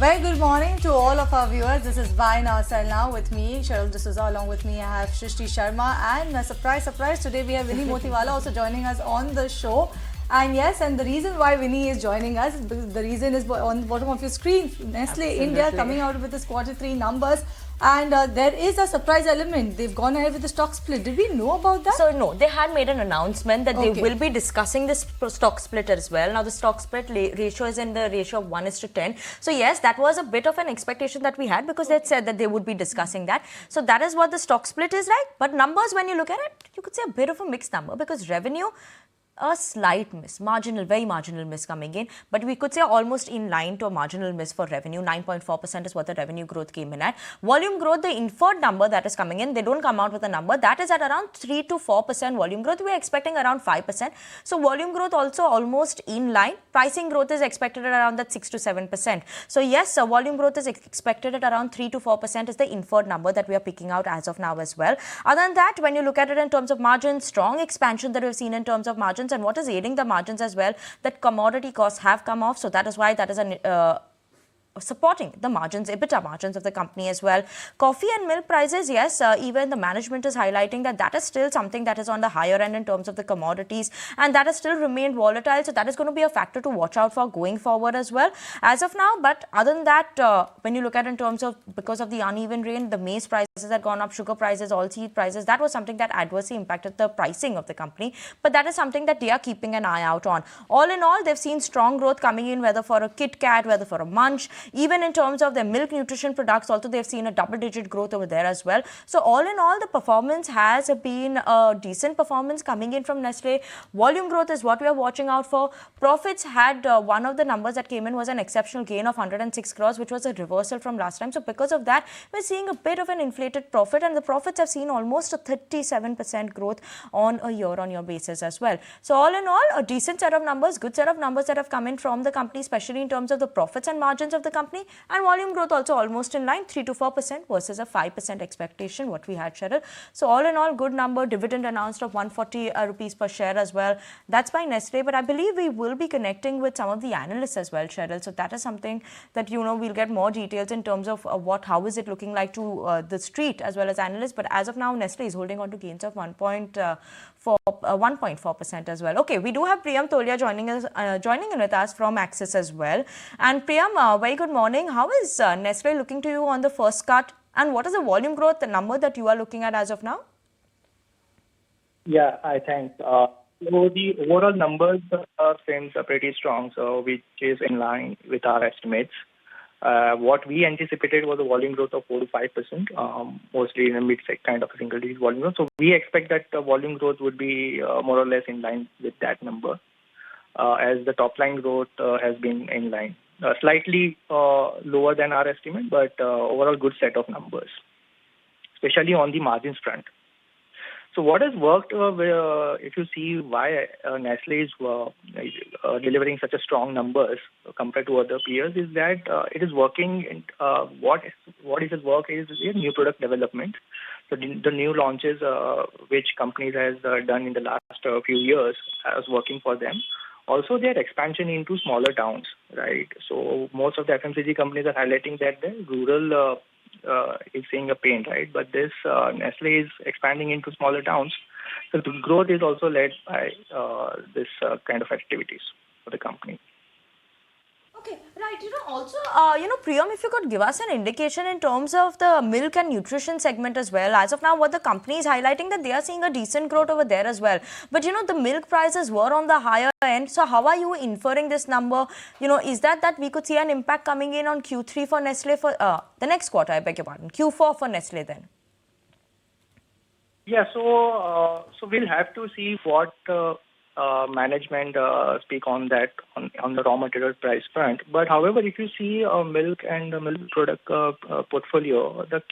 Very good morning to all of our viewers. This is Vain Asal now with me, Cheryl D'Souza. Along with me, I have Shrishti Sharma. And surprise, today we have Vinny Motiwala also joining us on the show. And yes, and the reason why Vinny is joining us, the reason is on the bottom of your screen, Nestle India coming out with its Q3 numbers. And there is a surprise element. They've gone ahead with the stock split. Did we know about that? So no, they had made an announcement that they will be discussing this stock split as well. Now the stock split ratio is in the ratio of 1:10. So yes, that was a bit of an expectation that we had because they had said that they would be discussing that. So that is what the stock split is like. But numbers, when you look at it, you could say a bit of a mixed number because revenue, a slight miss, very marginal miss coming in, but we could say almost in line to a marginal miss for revenue. 9.4% is what the revenue growth came in at. Volume growth, the inferred number that is coming in, they don't come out with a number, that is at around 3 to 4% volume growth. We are expecting around 5%. So volume growth also almost in line. Pricing growth is expected at around that 6 to 7%. So yes, volume growth is expected at around 3 to 4% is the inferred number that we are picking out as of now as well. Other than that, when you look at it in terms of margins, strong expansion that we've seen in terms of margins. And what is aiding the margins as well, that commodity costs have come off. So that is why that is supporting the margins, EBITDA margins of the company as well. Coffee and milk prices, yes, even the management is highlighting that is still something that is on the higher end in terms of the commodities, and that has still remained volatile. So that is going to be a factor to watch out for going forward as well as of now. But other than that, when you look at in terms of, because of the uneven rain, the maize prices had gone up, sugar prices, all seed prices, that was something that adversely impacted the pricing of the company. But that is something that they are keeping an eye out on. All in all, they've seen strong growth coming in, whether for a Kit Kat, whether for a Munch. Even in terms of their milk nutrition products, also they've seen a double-digit growth over there as well. So all in all, the performance has been a decent performance coming in from Nestle. Volume growth is what we are watching out for. Profits had one of the numbers that came in was an exceptional gain of 106 crores, which was a reversal from last time. So because of that, we're seeing a bit of an inflated profit, and the profits have seen almost a 37% growth on a year-on-year basis as well. So all in all, a decent set of numbers, good set of numbers that have come in from the company, especially in terms of the profits and margins of the company, and volume growth also almost in line, 3 to 4% versus a 5% expectation what we had, Cheryl. So all in all, good number. Dividend announced of 140 rupees per share as well. That's by Nestle, but I believe we will be connecting with some of the analysts as well, Cheryl. So that is something that, we'll get more details in terms of how is it looking like to the street as well as analysts. But as of now, Nestle is holding on to gains of 1.4% as well. Okay, we do have Priyam Tolia joining in with us from Axis as well. And Priyam, very good morning. How is Nestle looking to you on the first cut, and what is the volume growth, the number that you are looking at as of now? Yeah, I think so the overall numbers seems pretty strong, so which is in line with our estimates. What we anticipated was a volume growth of 4 to 5%, mostly in a mid kind of a single-digit volume growth. So we expect that the volume growth would be more or less in line with that number, as the top-line growth has been in line. Slightly lower than our estimate, but overall good set of numbers, especially on the margins front. So what has worked, if you see why Nestle is delivering such a strong numbers compared to other peers, is that it is working. And what it has worked is new product development. So the new launches which companies has done in the last few years is working for them. Also, their expansion into smaller towns, right? So most of the FMCG companies are highlighting that the rural is seeing a pain, right? But this Nestle is expanding into smaller towns. So the growth is also led by this kind of activities for the company. Okay, right. Also, Priyam, if you could give us an indication in terms of the milk and nutrition segment as well. As of now, what the company is highlighting that they are seeing a decent growth over there as well. But, the milk prices were on the higher end. So how are you inferring this number? Is that we could see an impact coming in on Q3 for Nestle for the next quarter, I beg your pardon, Q4 for Nestle then? Yeah, so we'll have to see what management speak on that on the raw material price front. But however, if you see milk and the milk product portfolio, the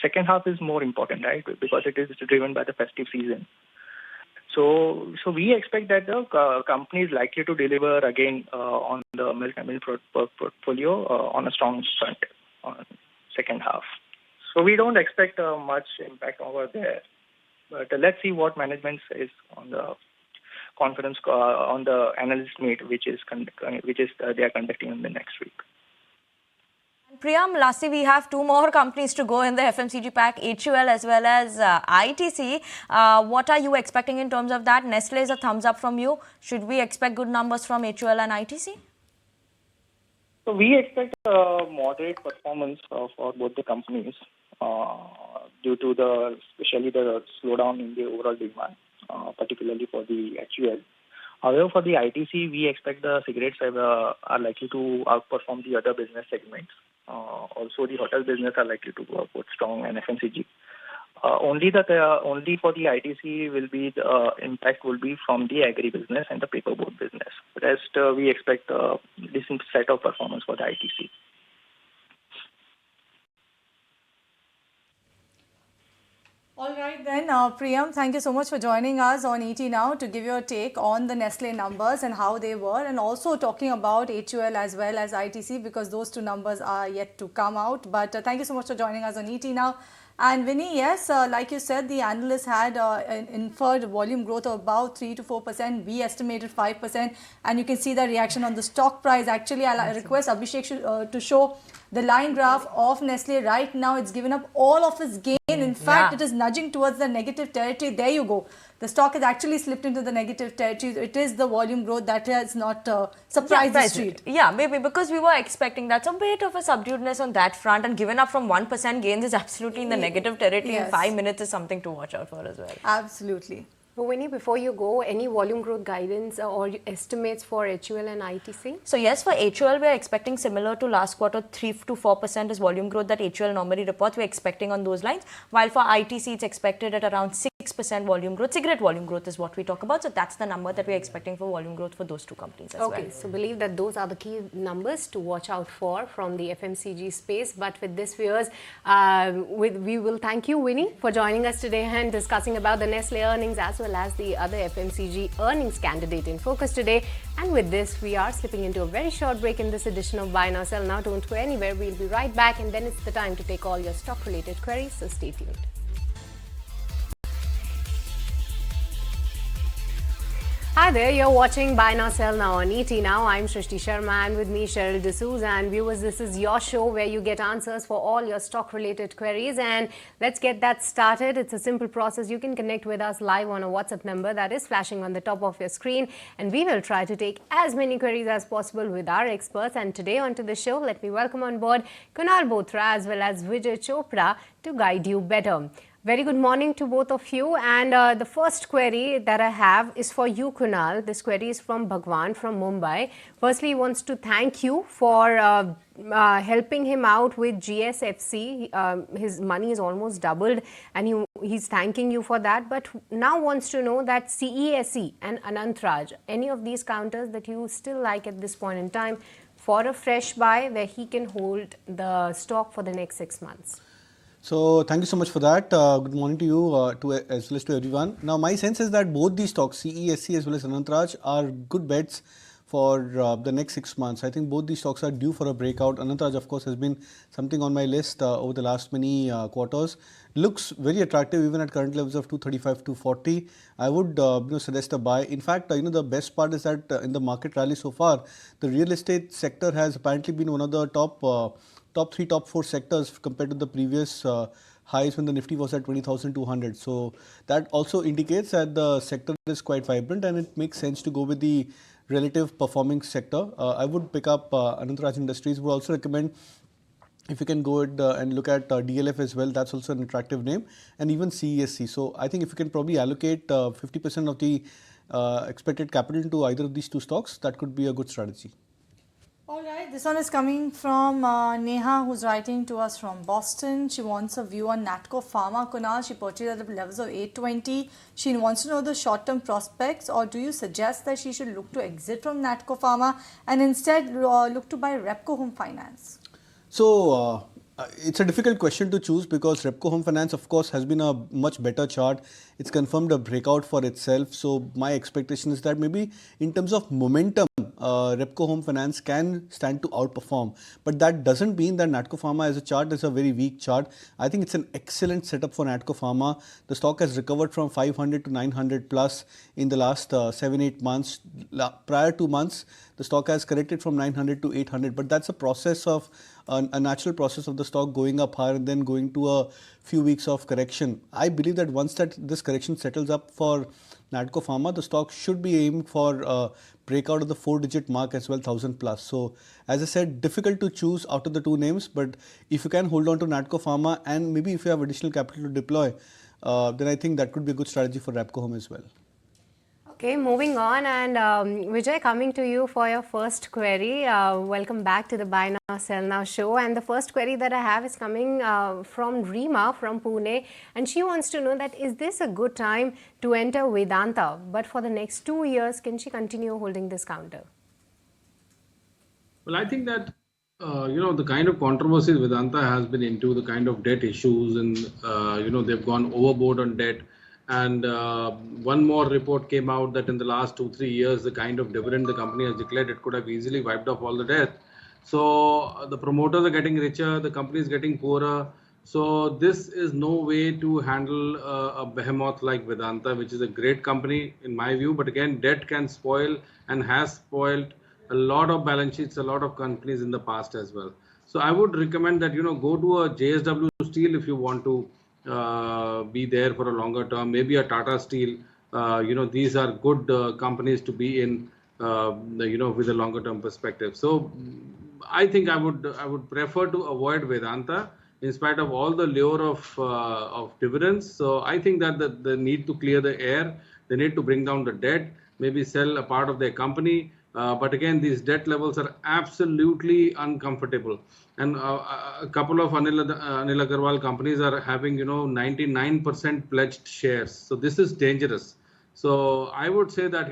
second half is more important, right? Because it is driven by the festive season. So we expect that the company is likely to deliver again on the milk and milk portfolio on a strong front on second half. So we don't expect much impact over there. But let's see what management says on the conference on the analyst meet, which is they are conducting in the next week. Priyam, lastly, we have two more companies to go in the FMCG pack, HUL as well as ITC. What are you expecting in terms of that? Nestle is a thumbs up from you. Should we expect good numbers from HUL and ITC? So we expect moderate performance for both the companies due to especially the slowdown in the overall demand, particularly for the HUL. However, for the ITC, we expect the cigarettes are likely to outperform the other business segments. Also, the hotel business are likely to go both strong and FMCG. Only for the ITC will be the impact will be from the agri business and the paperboard business. Rest, we expect a decent set of performance for the ITC. All right then, Priyam, thank you so much for joining us on ET Now to give your take on the Nestle numbers and how they were, and also talking about HUL as well as ITC, because those two numbers are yet to come out. But thank you so much for joining us on ET Now. And Vinny, yes, like you said, the analysts had an inferred volume growth of about 3 to 4%. We estimated 5%, and you can see the reaction on the stock price. Actually, I'll request Abhishek to show the line graph of Nestle. Right now, it's given up all of its gain. In fact, it is nudging towards the negative territory. There you go. The stock has actually slipped into the negative territory. It is the volume growth that has not surprised the street. Yeah, maybe because we were expecting that. Some bit of a subduedness on that front, and given up from 1% gains is absolutely in the negative territory. In 5 minutes is something to watch out for as well. Absolutely. Winnie, before you go, any volume growth guidance or estimates for HUL and ITC? So yes, for HUL, we are expecting similar to last quarter, 3 to 4% is volume growth that HUL normally reports. We are expecting on those lines. While for ITC, it's expected at around 6% volume growth. Cigarette volume growth is what we talk about. So that's the number that we are expecting for volume growth for those two companies as well. Okay, so believe that those are the key numbers to watch out for from the FMCG space. But with this, viewers, we will thank you, Winnie, for joining us today and discussing about the Nestle earnings as well as the other FMCG earnings candidate in focus today. And with this, we are slipping into a very short break in this edition of Buy Now Sell Now. Don't go anywhere. We'll be right back, and then it's the time to take all your stock-related queries. So stay tuned. Hi there, you're watching Buy Now Sell Now on ET Now. I'm Shrishti Sharma, and with me Cheryl D'Souza. And viewers, this is your show where you get answers for all your stock related queries, and let's get that started. It's a simple process. You can connect with us live on a WhatsApp number that is flashing on the top of your screen, and we will try to take as many queries as possible with our experts. And today onto the show, let me welcome on board Kunal Bothra as well as Vijay Chopra to guide you better. Very good morning to both of you, and the first query that I have is for you, Kunal. This query is from Bhagwan from Mumbai. Firstly, he wants to thank you for helping him out with GSFC. His money is almost doubled, and he's thanking you for that, but now wants to know that CESE and Anand Raj, any of these counters that you still like at this point in time for a fresh buy where he can hold the stock for the next 6 months. So thank you so much for that. Good morning to you as well as to everyone. Now my sense is that both these stocks, CESC as well as Anand Raj, are good bets for the next 6 months. I think both these stocks are due for a breakout. Anand Raj, of course, has been something on my list over the last many quarters. Looks very attractive even at current levels of 235, 240. I would suggest a buy. In fact, the best part is that in the market rally so far, the real estate sector has apparently been one of the top 3, top 4 sectors compared to the previous highs when the Nifty was at 20,200. So that also indicates that the sector is quite vibrant, and it makes sense to go with the relative performing sector. I would pick up Anand Raj Industries. Would also recommend if you can go and look at DLF as well. That's also an attractive name, and even CESC. So I think if you can probably allocate 50% of the expected capital into either of these two stocks, that could be a good strategy. All right, this one is coming from Neha, who's writing to us from Boston. She wants a view on Natco Pharma. Kunal, she purchased at the levels of 820. She wants to know the short-term prospects, or do you suggest that she should look to exit from Natco Pharma and instead look to buy Repco Home Finance? So it's a difficult question to choose because Repco Home Finance, of course, has been a much better chart. It's confirmed a breakout for itself. So my expectation is that maybe in terms of momentum, Repco Home Finance can stand to outperform. But that doesn't mean that Natco Pharma as a chart is a very weak chart. I think it's an excellent setup for Natco Pharma. The stock has recovered from 500 to 900 plus in the last 7-8 months. Prior 2 months, the stock has corrected from 900 to 800. But that's a process of a natural process of the stock going up higher and then going to a few weeks of correction. I believe that once this correction settles up for Natco Pharma, the stock should be aiming for a breakout of the 4-digit mark as well, 1000 plus. So, as I said, difficult to choose out of the two names, but if you can hold on to Natco Pharma and maybe if you have additional capital to deploy, then I think that could be a good strategy for Repco Home as well. Okay, moving on, and Vijay, coming to you for your first query. Welcome back to the Buy Now Sell Now show, and the first query that I have is coming from Reema from Pune, and she wants to know that is this a good time to enter Vedanta, but for the next 2 years can she continue holding this counter? Well, I think that the kind of controversies Vedanta has been into, the kind of debt issues, and they've gone overboard on debt. And one more report came out that in the last 2-3 years, the kind of dividend the company has declared, it could have easily wiped off all the debt. So the promoters are getting richer, the company is getting poorer. So this is no way to handle a behemoth like Vedanta, which is a great company in my view. But again, debt can spoil and has spoiled a lot of balance sheets, a lot of companies in the past as well. So I would recommend that, go to a JSW Steel if you want to be there for a longer term, maybe a Tata Steel. These are good companies to be in, with a longer term perspective. So I think I would prefer to avoid Vedanta in spite of all the lure of dividends. So I think that they need to clear the air. They need to bring down the debt, maybe sell a part of their company. But again, these debt levels are absolutely uncomfortable. And a couple of Anil Agarwal companies are having, 99% pledged shares. So this is dangerous. So I would say that,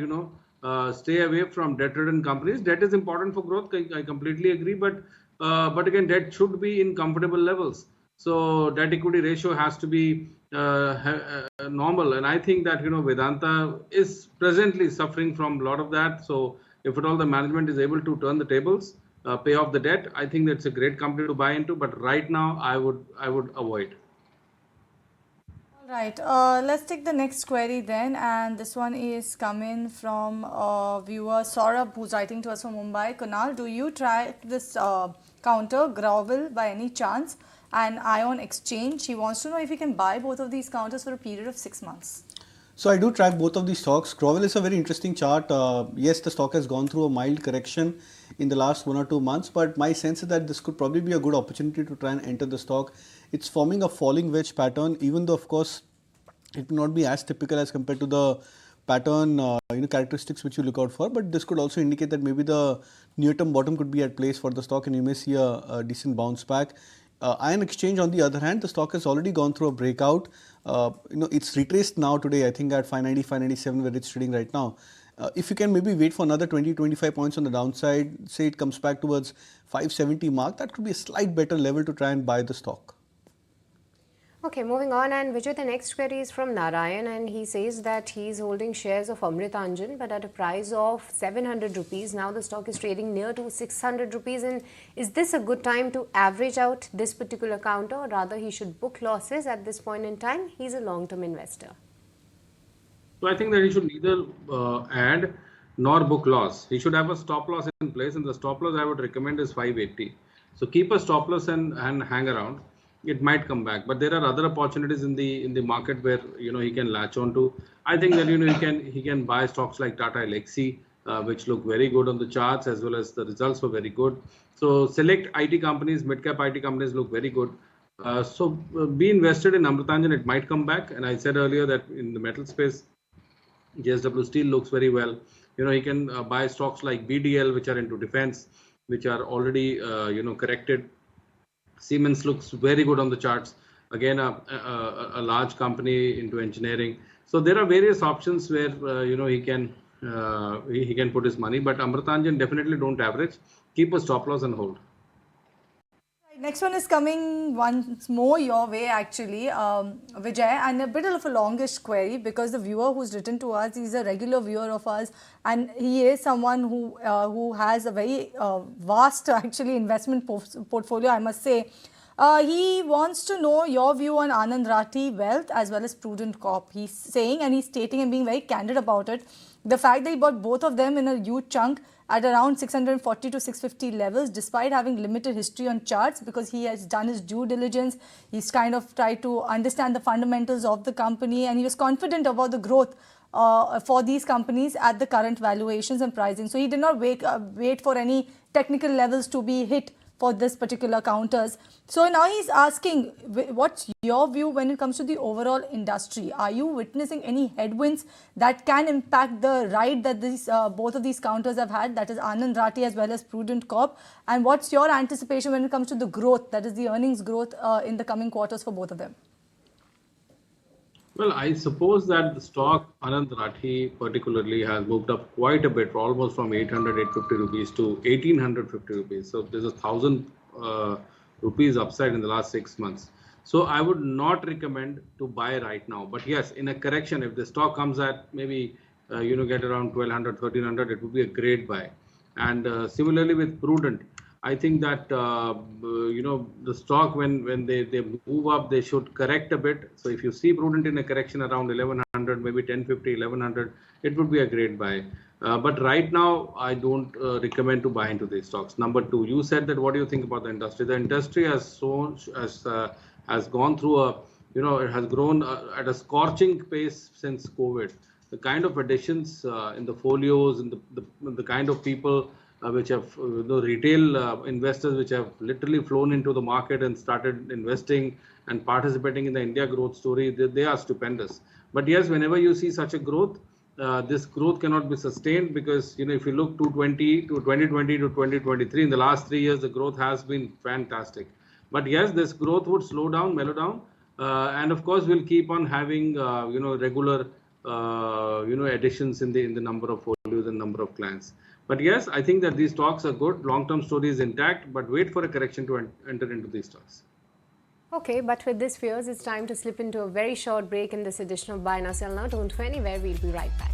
stay away from debt-ridden companies. Debt is important for growth. I completely agree. But again, debt should be in comfortable levels. So debt equity ratio has to be normal. And I think that, Vedanta is presently suffering from a lot of that. So if at all the management is able to turn the tables, pay off the debt, I think that's a great company to buy into. But right now, I would avoid. All right, let's take the next query then, and this one is coming from viewer Saurabh, who's writing to us from Mumbai. Kunal, do you try this counter Grovel by any chance? And Ion Exchange, he wants to know if you can buy both of these counters for a period of 6 months. So I do track both of these stocks. Grovel is a very interesting chart. Yes, the stock has gone through a mild correction in the last 1 or 2 months, but my sense is that this could probably be a good opportunity to try and enter the stock. It's forming a falling wedge pattern, even though of course it may not be as typical as compared to the pattern characteristics which you look out for, but this could also indicate that maybe the near-term bottom could be at place for the stock and you may see a decent bounce back. Ion Exchange, on the other hand, the stock has already gone through a breakout. It's retraced now today, I think at 590, 597 where it's trading right now. If you can maybe wait for another 20-25 points on the downside, say it comes back towards 570 mark, that could be a slight better level to try and buy the stock. Okay, moving on, and Vijay, the next query is from Narayan, and he says that he's holding shares of Amritanjan but at a price of 700 rupees. Now the stock is trading near to 600 rupees, and is this a good time to average out this particular counter, or rather he should book losses at this point in time? He's a long-term investor. So I think that he should neither add nor book loss. He should have a stop loss in place, and the stop loss I would recommend is 580. So keep a stop loss and hang around. It might come back, but there are other opportunities in the market where he can latch on to. I think that he can buy stocks like Tata Elxsi, which look very good on the charts, as well as the results were very good. So select IT companies, mid-cap IT companies look very good. So be invested in Amritanjan. It might come back, and I said earlier that in the metal space, JSW Steel looks very well. He can buy stocks like BDL, which are into defense, which are already corrected. Siemens looks very good on the charts. Again, a large company into engineering. So there are various options where he can put his money. But Amritanjan, definitely don't average. Keep a stop loss and hold. Next one is coming once more your way actually, Vijay, and a bit of a longish query because the viewer who's written to us, he's a regular viewer of us, and he is someone who has a very vast actually investment portfolio, I must say. He wants to know your view on Anand Rathi Wealth as well as Prudent Corp. He's saying and he's stating and being very candid about it. The fact that he bought both of them in a huge chunk at around 640 to 650 levels, despite having limited history on charts, because he has done his due diligence. He's kind of tried to understand the fundamentals of the company, and he was confident about the growth for these companies at the current valuations and pricing. So he did not wait for any technical levels to be hit for this particular counters. So now he's asking, what's your view when it comes to the overall industry? Are you witnessing any headwinds that can impact the ride that these both of these counters have had, that is Anand Rathi as well as Prudent Corp? And what's your anticipation when it comes to the growth, that is the earnings growth in the coming quarters for both of them? Well, I suppose that the stock Anand Rathi particularly has moved up quite a bit, almost from 800, 850 rupees to 1850 rupees. So there's 1,000 rupees upside in the last 6 months. So I would not recommend to buy right now. But yes, in a correction, if the stock comes at maybe, get around 1,200, 1,300, it would be a great buy. And similarly with Prudent, I think that the stock when they move up, they should correct a bit. So if you see Prudent in a correction around 1100, maybe 1050, 1100, it would be a great buy. But right now, I don't recommend to buy into these stocks. Number two, you said that what do you think about the industry? The industry has gone through it has grown at a scorching pace since COVID. The kind of additions in the folios and the kind of people which have the retail investors which have literally flown into the market and started investing and participating in the India growth story, they are stupendous. But yes, whenever you see such a growth, this growth cannot be sustained because, if you look to 2020 to 2023, in the last 3 years, the growth has been fantastic. But yes, this growth would slow down, mellow down. And of course, we'll keep on having, regular, additions in the number of folios and number of clients. But yes, I think that these stocks are good. Long-term story is intact, but wait for a correction to enter into these stocks. Okay, but with this fears, it's time to slip into a very short break in this edition of Buy Now Sell Now. Don't go anywhere. We'll be right back.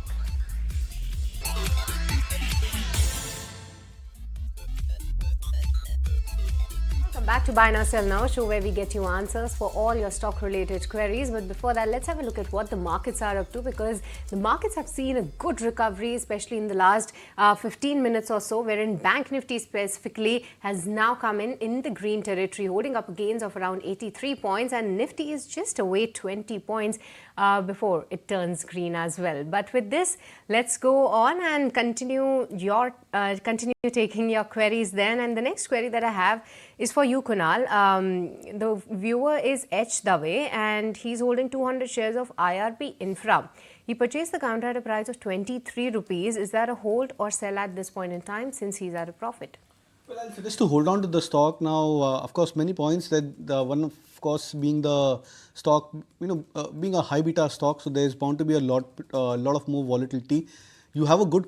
Back to Buy Now Sell Now, show where we get you answers for all your stock related queries. But before that, let's have a look at what the markets are up to, because the markets have seen a good recovery, especially in the last 15 minutes or so, wherein Bank Nifty specifically has now come in the green territory, holding up gains of around 83 points, and Nifty is just away 20 points before it turns green as well. But with this, let's go on and continue taking your queries then. And the next query that I have is for you, Kunal. The viewer is H. Dave, and he's holding 200 shares of IRP Infra. He purchased the counter at a price of 23 rupees. Is that a hold or sell at this point in time, since he's at a profit? Well, I'll suggest to hold on to the stock now. Of course, many points that the one, of course, being the stock, being a high beta stock, so there's bound to be a lot of more volatility. You have a good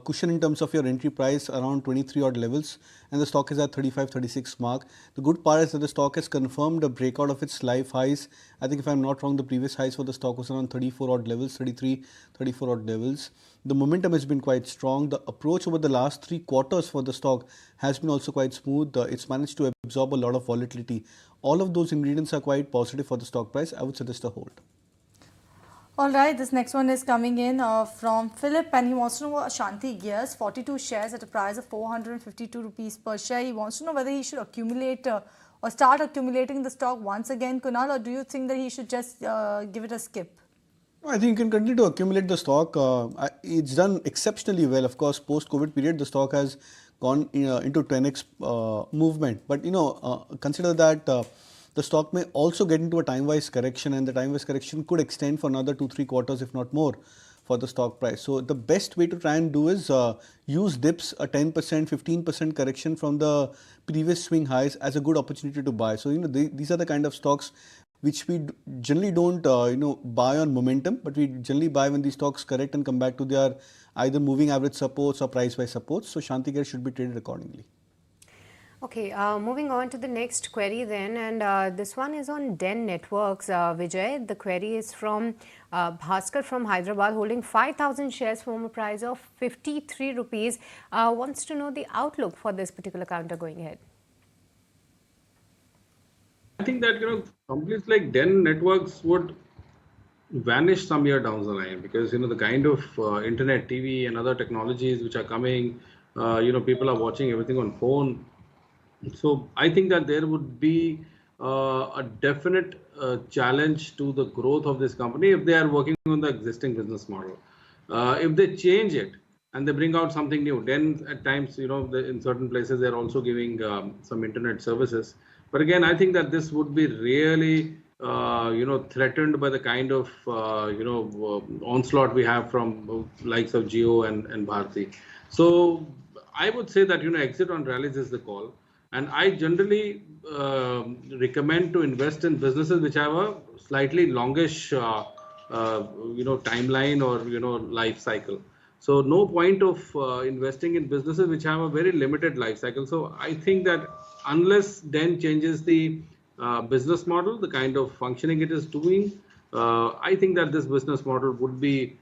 cushion in terms of your entry price around 23 odd levels, and the stock is at 35-36 mark. The good part is that the stock has confirmed a breakout of its life highs. I think if I'm not wrong, the previous highs for the stock was around 34 odd levels, 33, 34 odd levels. The momentum has been quite strong. The approach over the last 3 quarters for the stock has been also quite smooth. It's managed to absorb a lot of volatility. All of those ingredients are quite positive for the stock price. I would suggest a hold. All right, this next one is coming in from Philip, and he wants to know Ashanti Gears, 42 shares at a price of 452 rupees per share. He wants to know whether he should accumulate or start accumulating the stock once again, Kunal, or do you think that he should just give it a skip? I think you can continue to accumulate the stock. It's done exceptionally well. Of course, post-COVID period, the stock has gone into 10x movement. But, consider that the stock may also get into a time-wise correction, and the time-wise correction could extend for another 2-3 quarters, if not more, for the stock price. So the best way to try and do is use dips, a 10%, 15% correction from the previous swing highs as a good opportunity to buy. So, these are the kind of stocks which we generally don't, buy on momentum, but we generally buy when these stocks correct and come back to their either moving average supports or price-wise supports. So Ashanti Gears should be traded accordingly. Okay, moving on to the next query then, and this one is on Den Networks, Vijay. The query is from Bhaskar from Hyderabad, holding 5,000 shares from a price of 53 rupees. Wants to know the outlook for this particular counter going ahead. I think that companies like Den Networks would vanish some year down the line, because the kind of internet, TV, and other technologies which are coming, people are watching everything on phone. So I think that there would be a definite challenge to the growth of this company if they are working on the existing business model. If they change it and they bring out something new, then at times, in certain places they're also giving some internet services. But again, I think that this would be really, threatened by the kind of, onslaught we have from likes of Jio and Bharti. So I would say that, exit on rallies is the call. And I generally recommend to invest in businesses which have a slightly longish, timeline or, life cycle. So no point of investing in businesses which have a very limited life cycle. So I think that unless then changes the business model, the kind of functioning it is doing, I think that this business model would be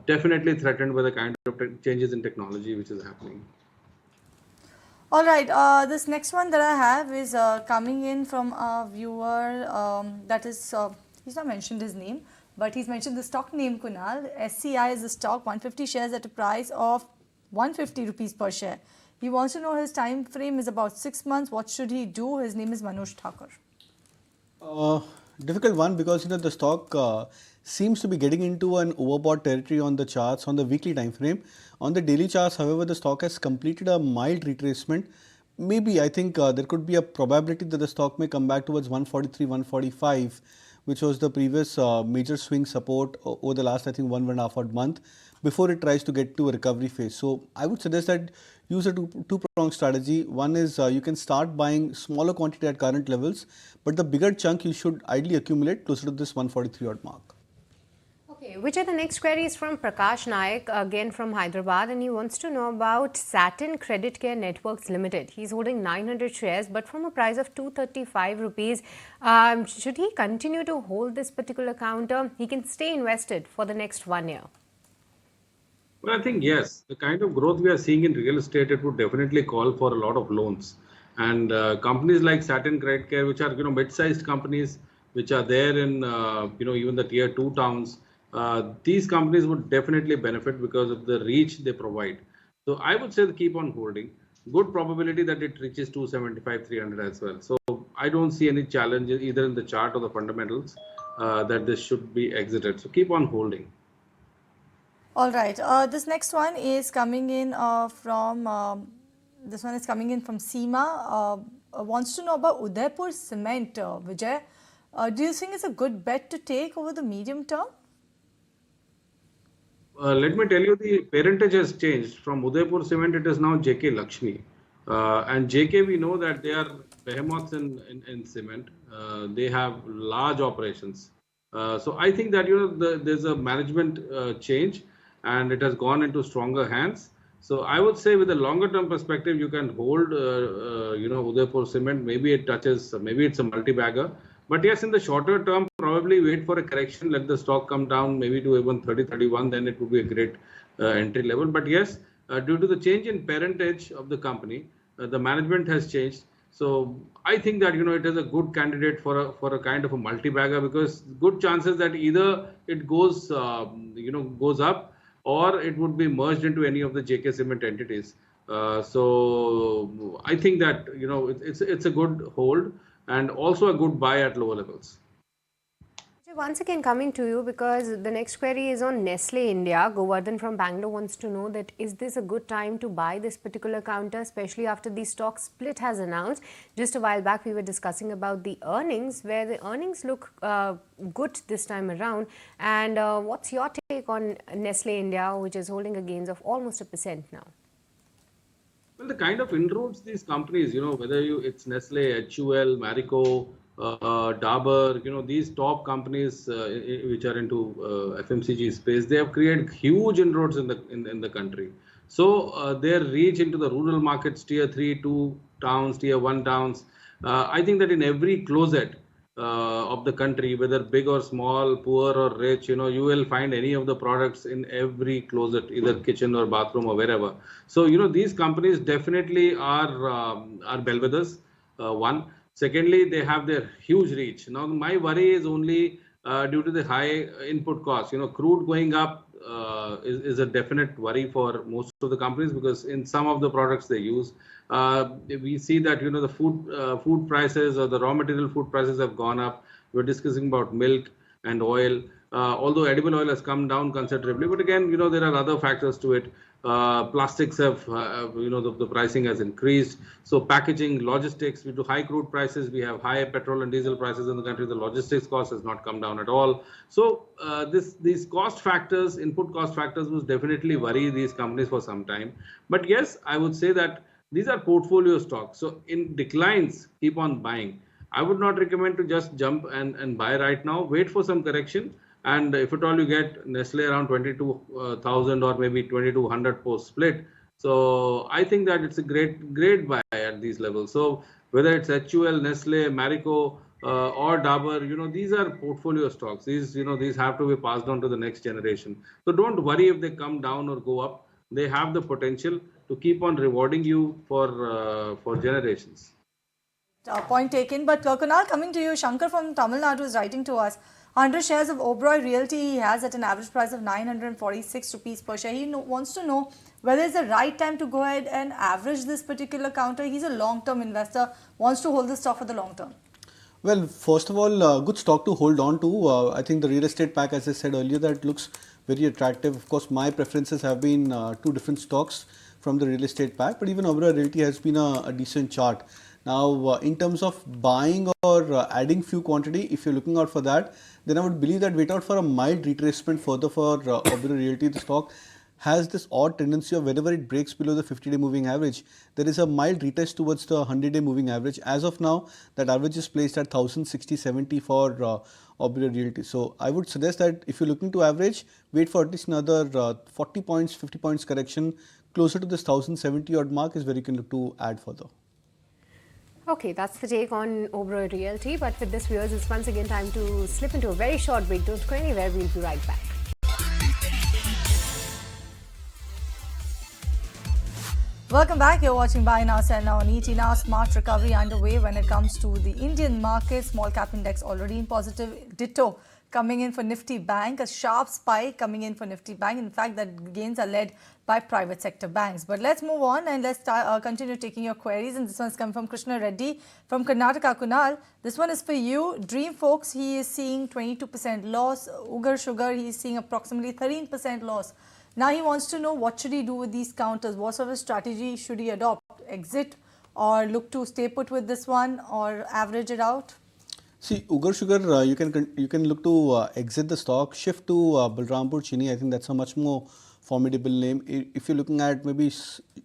definitely threatened by the kind of changes in technology which is happening. All right, this next one that I have is coming in from a viewer that is, he's not mentioned his name, but he's mentioned the stock name Kunal. SCI is the stock, 150 shares at a price of 150 rupees per share. He wants to know his time frame is about 6 months. What should he do? His name is Manoj Thakur. Difficult one, because the stock seems to be getting into an overbought territory on the charts on the weekly time frame. On the daily charts, however, the stock has completed a mild retracement. Maybe I think there could be a probability that the stock may come back towards 143, 145, which was the previous major swing support over the last, I think, 1.5 odd month, before it tries to get to a recovery phase. So I would suggest that use a two-pronged strategy. One is you can start buying smaller quantity at current levels, but the bigger chunk you should ideally accumulate closer to this 143 odd mark. Okay, which are the next queries from Prakash Naik, again from Hyderabad, and he wants to know about Satin Credit Care Networks Limited. He's holding 900 shares, but from a price of 235 rupees. Should he continue to hold this particular counter? He can stay invested for the next 1 year. Well, I think yes, the kind of growth we are seeing in real estate, it would definitely call for a lot of loans. And companies like Satin Credit Care, which are mid-sized companies, which are there in even the tier 2 towns, these companies would definitely benefit because of the reach they provide. So I would say to keep on holding. Good probability that it reaches 275, 300 as well. So I don't see any challenge either in the chart or the fundamentals that this should be exited. So keep on holding. All right. This next one is coming in from Seema. Wants to know about Udaipur Cement, Vijay. Do you think it's a good bet to take over the medium term? Let me tell you, the parentage has changed. From Udaipur Cement, it is now JK Lakshmi. And JK, we know that they are behemoths in cement. They have large operations. So I think that there's a management change, and it has gone into stronger hands. So I would say with a longer term perspective, you can hold, Udaipur Cement. Maybe it touches, maybe it's a multi-bagger. But yes, in the shorter term, probably wait for a correction, let the stock come down maybe to even 30, 31, then it would be a great entry level. But yes, due to the change in parentage of the company, the management has changed. So I think that it is a good candidate for a kind of a multi-bagger, because good chances that either it goes goes up, or it would be merged into any of the JK Cement entities. So I think that it's a good hold and also a good buy at lower levels. Once again coming to you, because the next query is on Nestle India. Govardhan from Bangalore wants to know that is this a good time to buy this particular counter, especially after the stock split has announced. Just a while back we were discussing about the earnings, where the earnings look good this time around. And what's your take on Nestle India, which is holding a gains of almost 1% now? Well, the kind of inroads these companies, whether it's Nestle, HUL, Marico, Dabur, these top companies which are into FMCG space, they have created huge inroads in the country. So their reach into the rural markets, tier 3 to towns, tier 1 towns. I think that in every closet of the country, whether big or small, poor or rich, you will find any of the products in every closet, either kitchen or bathroom or wherever. So, these companies definitely are bellwethers. One. Secondly, they have their huge reach. Now, my worry is only due to the high input cost. Crude going up is a definite worry for most of the companies, because in some of the products they use, we see that the food prices or the raw material food prices have gone up. We're discussing about milk and oil. Although edible oil has come down considerably, but again, there are other factors to it. Plastics have, the pricing has increased. So packaging, logistics, due to high crude prices, we have high petrol and diesel prices in the country. The logistics cost has not come down at all. So these cost factors, input cost factors, will definitely worry these companies for some time. But yes, I would say that these are portfolio stocks. So in declines, keep on buying. I would not recommend to just jump and buy right now. Wait for some correction. And if at all you get Nestle around 22,000 or maybe 2200 post split. So I think that it's a great buy at these levels. So whether it's HUL, Nestle, Marico, or Dabur, these are portfolio stocks. These have to be passed on to the next generation. So don't worry if they come down or go up. They have the potential to keep on rewarding you for generations. Point taken. But Kunal, coming to you, Shankar from Tamil Nadu is writing to us. 100 shares of Oyo Realty he has at an average price of 946 rupees per share. He wants to know whether it's the right time to go ahead and average this particular counter. He's a long-term investor, wants to hold the stock for the long term. Well, first of all, good stock to hold on to. I think the real estate pack, as I said earlier, that looks very attractive. Of course, my preferences have been two different stocks from the real estate pack, but even Oyo Realty has been a decent chart. Now, in terms of buying or adding few quantity, if you're looking out for that, then I would believe that wait out for a mild retracement further for Oyo Realty. The stock has this odd tendency of whenever it breaks below the 50-day moving average, there is a mild retest towards the 100-day moving average. As of now, that average is placed at 1060.70 for Oyo Realty. So I would suggest that if you're looking to average, wait for at least another 40 points, 50 points correction closer to this 1070 odd mark is where you can look to add further. Okay, that's the take on Oyo Realty. But with this, viewers, it's once again time to slip into a very short break. Don't go anywhere. We'll be right back. Welcome back. You're watching Buy Now, Sell Now on ET Now. Smart recovery underway when it comes to the Indian market. Small cap index already in positive. Ditto coming in for Nifty Bank. A sharp spike coming in for Nifty Bank. In fact, that gains are led by private sector banks. But let's move on and let's continue taking your queries. And this one's come from Krishna Reddy from Karnataka. Kunal, this one is for you. Dream Folks, he is seeing 22% loss. UGAR Sugar, he is seeing approximately 13% loss. Now he wants to know what should he do with these counters. What sort of strategy should he adopt? Exit or look to stay put with this one or average it out? See, UGAR Sugar, you can look to exit the stock, shift to Balrampur Chini. I think that's a much more formidable name. If you're looking at maybe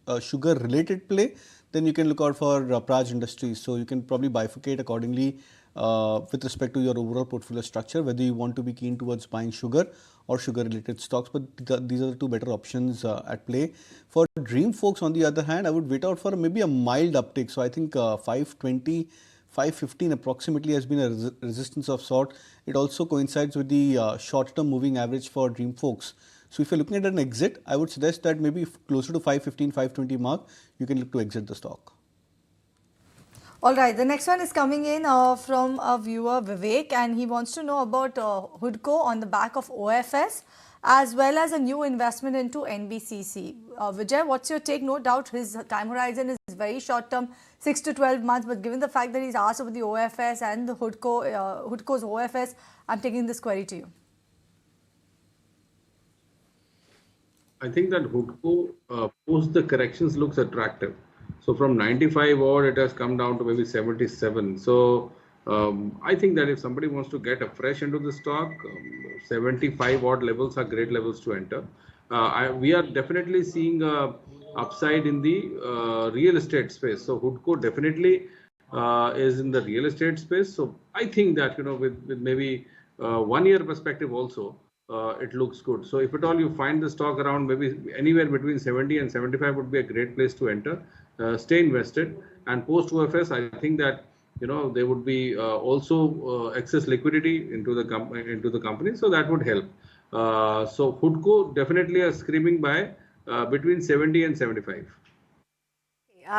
a sugar related play, then you can look out for Praj Industries. So you can probably bifurcate accordingly with respect to your overall portfolio structure, whether you want to be keen towards buying sugar or sugar related stocks. But these are the two better options at play. For Dream Folks, on the other hand, I would wait out for maybe a mild uptick. So I think 520, 515 approximately has been a resistance of sort. It also coincides with the short-term moving average for Dream Folks. So if you're looking at an exit, I would suggest that maybe closer to 515, 520 mark, you can look to exit the stock. All right, the next one is coming in from a viewer, Vivek, and he wants to know about HOODCO on the back of OFS as well as a new investment into NBCC. Vijay, what's your take? No doubt his time horizon is very short term, 6 to 12 months, but given the fact that he's asked about the OFS and the HOODCO's OFS, I'm taking this query to you. I think that HOODCO post the corrections looks attractive. So from 95 odd, it has come down to maybe 77. So I think that if somebody wants to get afresh into the stock, 75 odd levels are great levels to enter. We are definitely seeing upside in the real estate space. So HOODCO definitely is in the real estate space. So I think that, with maybe 1 year perspective also, it looks good. So if at all you find the stock around maybe anywhere between 70 and 75 would be a great place to enter. stay invested. And post OFS, I think that there would be also excess liquidity into the company, so that would help. So HOODCO definitely a screaming buy between 70 and 75.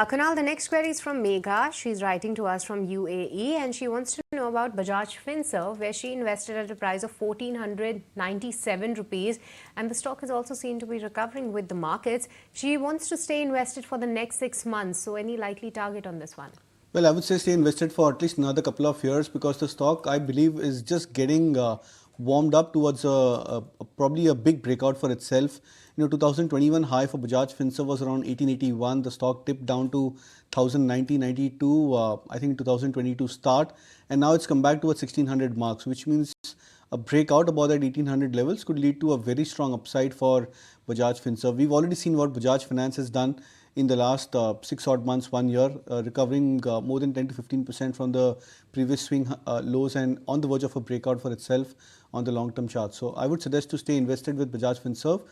Kunal, the next query is from Megha. She's writing to us from UAE and she wants to know about Bajaj Finance, where she invested at a price of 1497 rupees, and the stock is also seen to be recovering with the markets. She wants to stay invested for the next 6 months. So any likely target on this one? Well, I would say stay invested for at least another couple of years, because the stock, I believe, is just getting warmed up towards probably a big breakout for itself. 2021 high for Bajaj Finance was around 1881. The stock dipped down to 1090, 92, I think 2022 start. And now it's come back towards 1600 marks, which means a breakout above that 1800 levels could lead to a very strong upside for Bajaj Finance. We've already seen what Bajaj Finance has done in the last 6 odd months, 1 year, recovering more than 10 to 15% from the previous swing lows, and on the verge of a breakout for itself on the long-term chart. So I would suggest to stay invested with Bajaj Finserv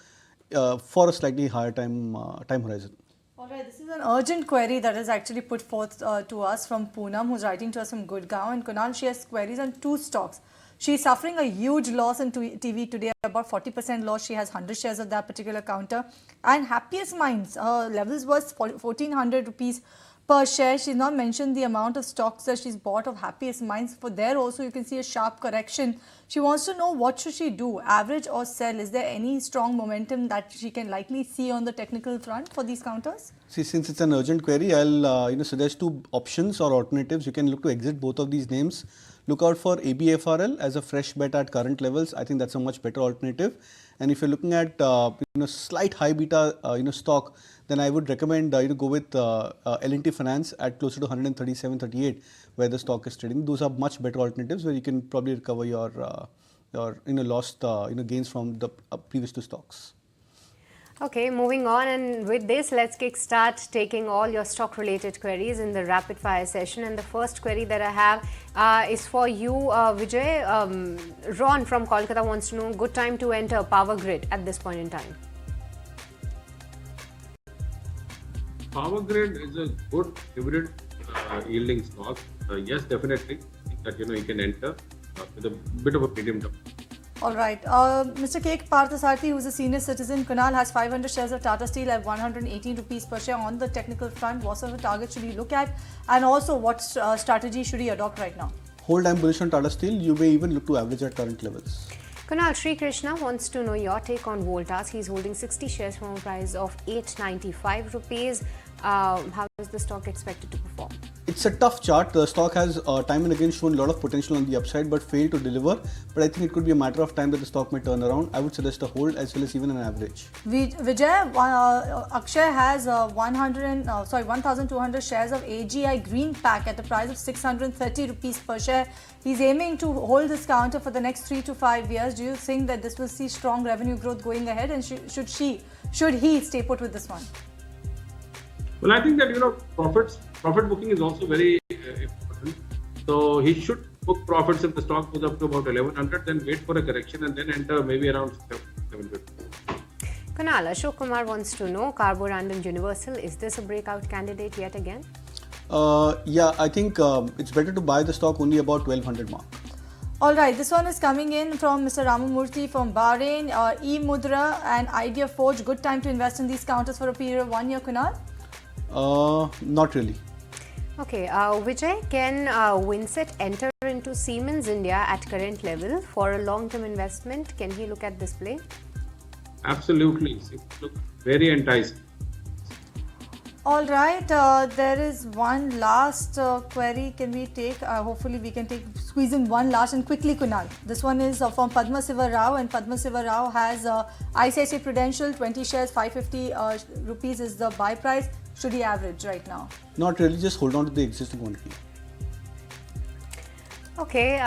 for a slightly higher time horizon. Alright, this is an urgent query that is actually put forth to us from Poonam, who's writing to us from Gurgaon. And Kunal, she has queries on 2 stocks. She's suffering a huge loss in TV today, about 40% loss. She has 100 shares of that particular counter. And Happiest Minds, levels was 1400 rupees per share. She's not mentioned the amount of stocks that she's bought of Happiest Minds. For there also you can see a sharp correction. She wants to know what should she do, average or sell? Is there any strong momentum that she can likely see on the technical front for these counters? See, since it's an urgent query, I'll suggest 2 options or alternatives. You can look to exit both of these names. Look out for ABFRL as a fresh bet at current levels. I think that's a much better alternative. And if you're looking at slight high beta stock, then I would recommend go with L&T Finance at closer to 137.38, where the stock is trading. Those are much better alternatives where you can probably recover your lost gains from the previous 2 stocks. Okay, moving on, and with this, let's kickstart taking all your stock-related queries in the rapid fire session. And the first query that I have is for you, Vijay. Ron from Kolkata wants to know, good time to enter Power Grid at this point in time. Power Grid is a good dividend yielding stock. Yes, definitely that you can enter with a bit of a medium term. All right. Mr. K. Parthasarthi, who is a senior citizen, Kunal has 500 shares of Tata Steel at 118 rupees per share on the technical front. What sort of target should he look at? And also, what strategy should he adopt right now? Hold, I'm bullish on Tata Steel. You may even look to average at current levels. Kunal, Sri Krishna wants to know your take on Voltas. He's holding 60 shares from a price of 895 rupees. How is the stock expected to perform? It's a tough chart. The stock has time and again shown a lot of potential on the upside but failed to deliver. But I think it could be a matter of time that the stock may turn around. I would suggest a hold as well as even an average. Vijay, Akshay has 1,200 shares of AGI Green Pack at the price of 630 rupees per share. He's aiming to hold this counter for the next 3 to 5 years. Do you think that this will see strong revenue growth going ahead, and should he stay put with this one? Well, I think that profit booking is also very important. So he should book profits if the stock goes up to about 1100, then wait for a correction and then enter maybe around 750. Kunal, Ashok Kumar wants to know, Carborundum Universal, is this a breakout candidate yet again? Yeah, I think it's better to buy the stock only about 1200 mark. All right, this one is coming in from Mr. Ramamurthy from Bahrain. E-Mudra and Idea Forge, good time to invest in these counters for a period of 1 year, Kunal? Not really. Okay, Vijay, can Winset enter into Siemens India at current level for a long-term investment? Can he look at this play? Absolutely. It looks very enticing. All right, there is one last query. Can we take? Hopefully, we can squeeze in one last and quickly, Kunal. This one is from Padma Siva Rao, and Padma Siva Rao has ICICI Prudential 20 shares, 550 rupees is the buy price. Should he average right now? Not really, just hold on to the existing quantity. Okay,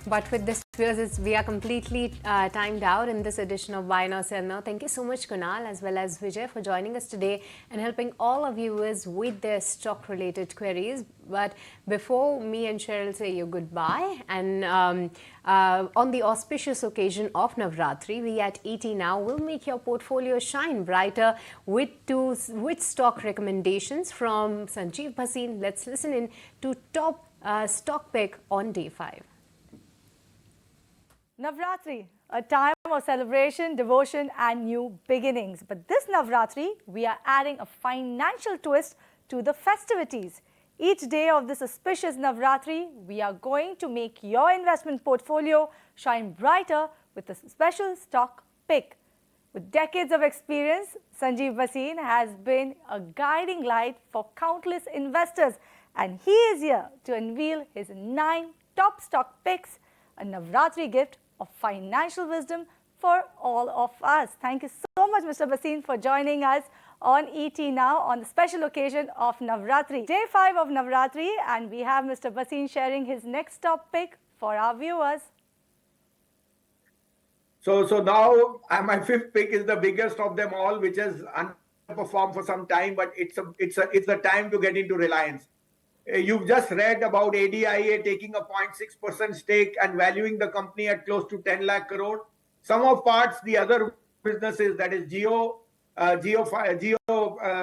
but with this, viewers, we are completely timed out in this edition of Buy Now, Sell Now. Thank you so much, Kunal, as well as Vijay, for joining us today and helping all our viewers with their stock-related queries. But before me and Cheryl say you goodbye, and on the auspicious occasion of Navratri, we at ET Now will make your portfolio shine brighter with stock recommendations from Sanjeev Bhasin. Let's listen in to top stock pick on day 5. Navratri, a time of celebration, devotion and new beginnings. But this Navratri, we are adding a financial twist to the festivities. Each day of this auspicious Navratri, we are going to make your investment portfolio shine brighter with a special stock pick. With decades of experience, Sanjeev Bhasin has been a guiding light for countless investors, and he is here to unveil his 9 top stock picks, a Navratri gift of financial wisdom for all of us. Thank you so much, Mr. Bhasin, for joining us on ET Now on the special occasion of Navratri. Day 5 of Navratri, and we have Mr. Bhasin sharing his next top pick for our viewers. So now my 5th pick is the biggest of them all, which has underperformed for some time, but it's the time to get into Reliance. You've just read about ADIA taking a 0.6% stake and valuing the company at close to 10 lakh crore. Some of parts, the other businesses, that is Jio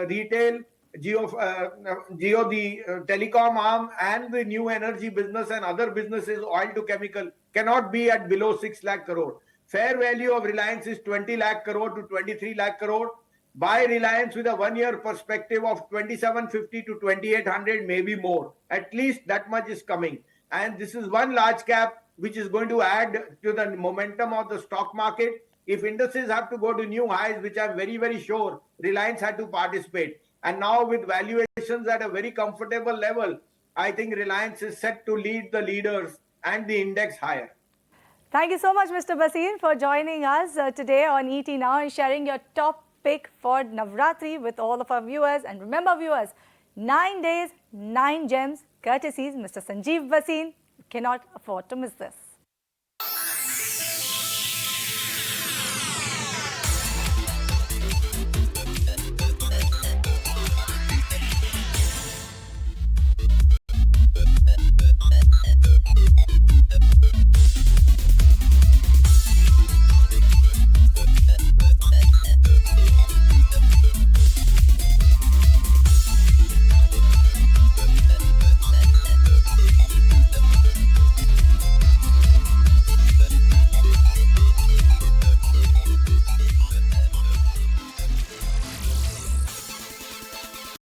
Retail, Jio the telecom arm, and the new energy business and other businesses, oil to chemical, cannot be at below 6 lakh crore. Fair value of Reliance is 20 lakh crore to 23 lakh crore. Buy Reliance with a 1-year perspective of 2750 to 2800, maybe more. At least that much is coming. And this is one large cap which is going to add to the momentum of the stock market. If indices have to go to new highs, which I'm very, very sure Reliance had to participate. And now with valuations at a very comfortable level, I think Reliance is set to lead the leaders and the index higher. Thank you so much, Mr. Bhasin, for joining us today on ET Now and sharing your top pick for Navratri with all of our viewers. And remember, viewers, 9 days, 9 gems, courtesies Mr. Sanjeev Bhasin. You cannot afford to miss this.